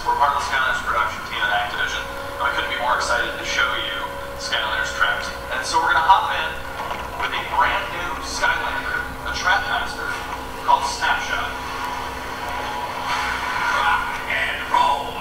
We're part of the Skylanders production team at Activision, and we couldn't be more excited to show you Skylanders Trapped. And so we're going to hop in with a brand new Skylander, a Trap Master, called Snapshot. Rock and roll!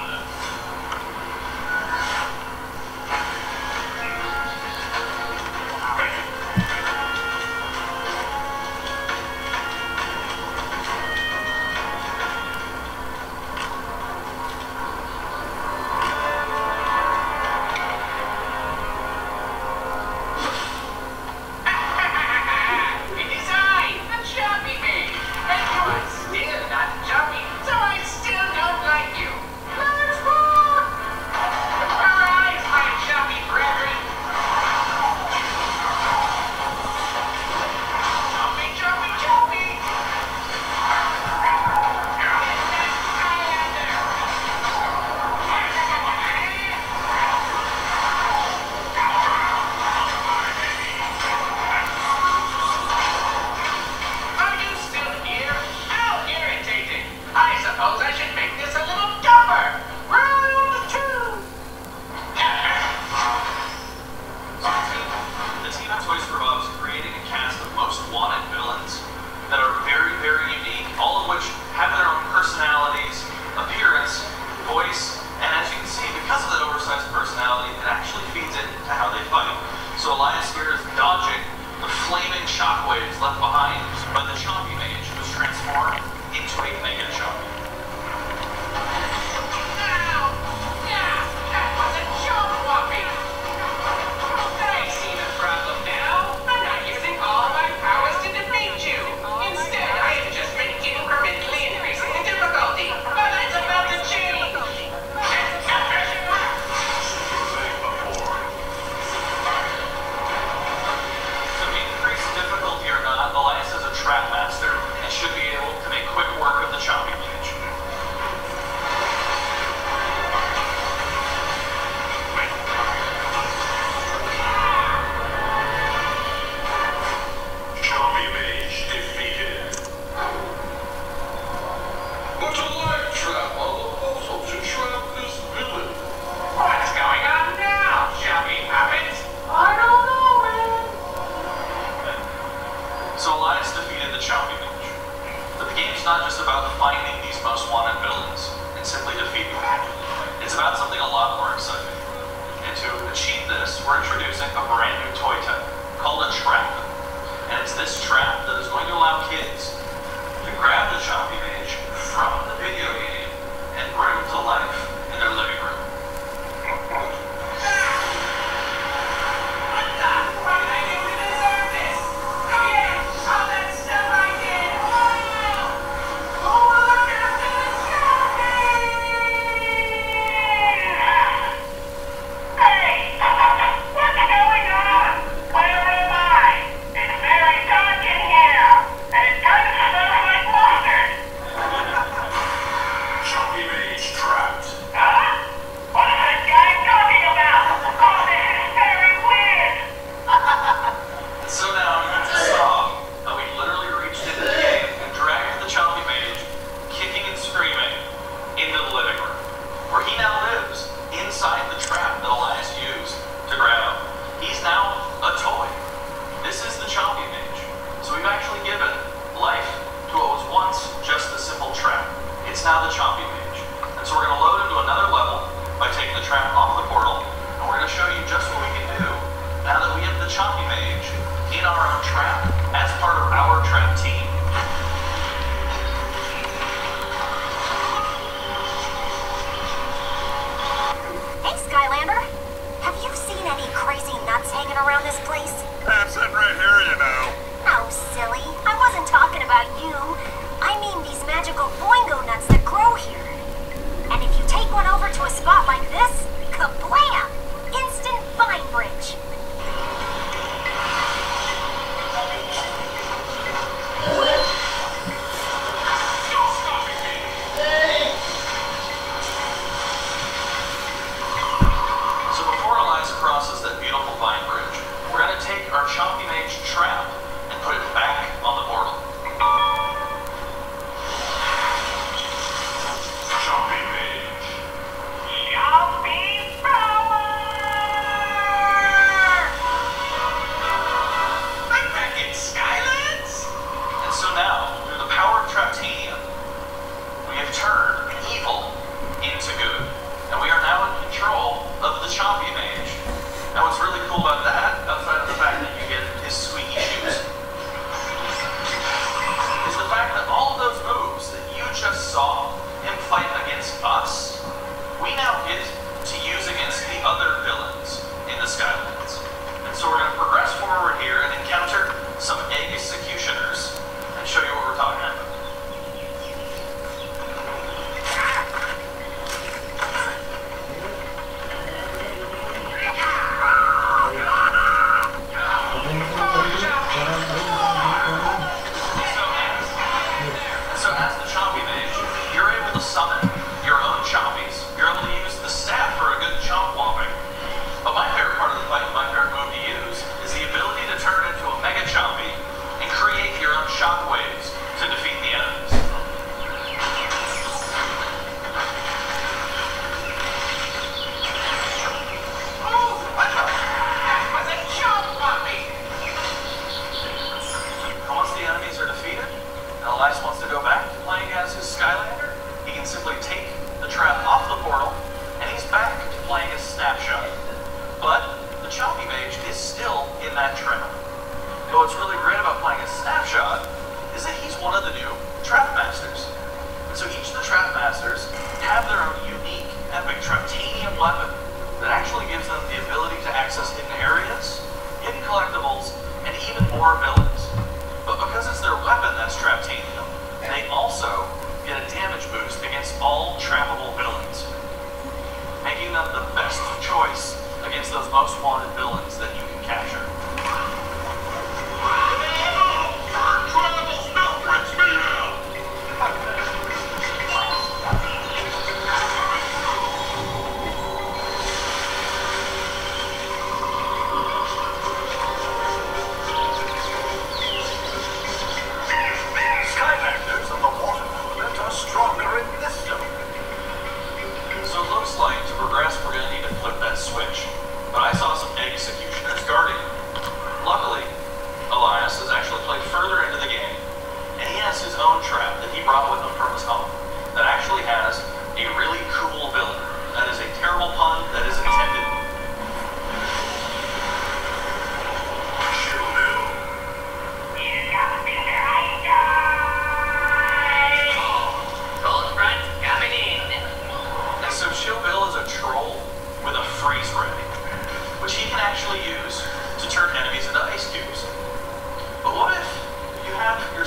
So Elias here is dodging the flaming shockwaves left behind by the Chompy Mage, who was transformed into a Mega Chompy. Ow! Yeah, that was a jump whopping! I see the problem now. I'm not using all my powers to defeat you. Instead, I have just been incrementally increasing the difficulty. But that's about to change! Elias is a Trap Master and should be able to make quick work of the Chompy Mage. Chompy Mage defeated. But a light trap on the puzzle to trap this villain. What's going on now, Chompy Puppet? I don't know, man. So Elias defeated the Chompy Mage. But the game's not just about finding these most wanted villains and simply defeating them. It's about something a lot more exciting. And to achieve this, we're introducing a brand new toy type called a trap. And it's this trap that is going to allow kids to grab the Chompy Mage from the video game and bring him to life in their living room. What's going on? Where am I? It's very dark in here!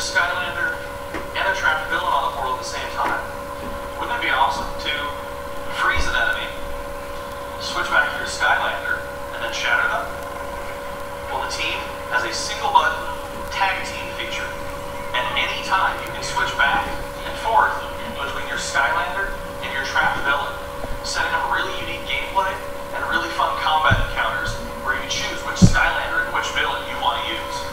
Skylander and a trapped villain on the board at the same time. Wouldn't it be awesome to freeze an enemy, switch back to your Skylander, and then shatter them? Well, the team has a single button tag team feature, and any time you can switch back and forth between your Skylander and your trapped villain, setting up really unique gameplay and really fun combat encounters where you choose which Skylander and which villain you want to use.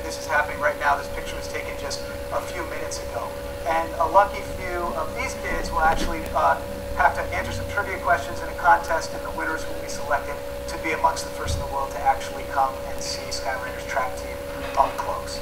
This is happening right now. This picture was taken just a few minutes ago. And a lucky few of these kids will actually have to answer some trivia questions in a contest, and the winners will be selected to be amongst the first in the world to actually come and see Skylanders Trap Team up close.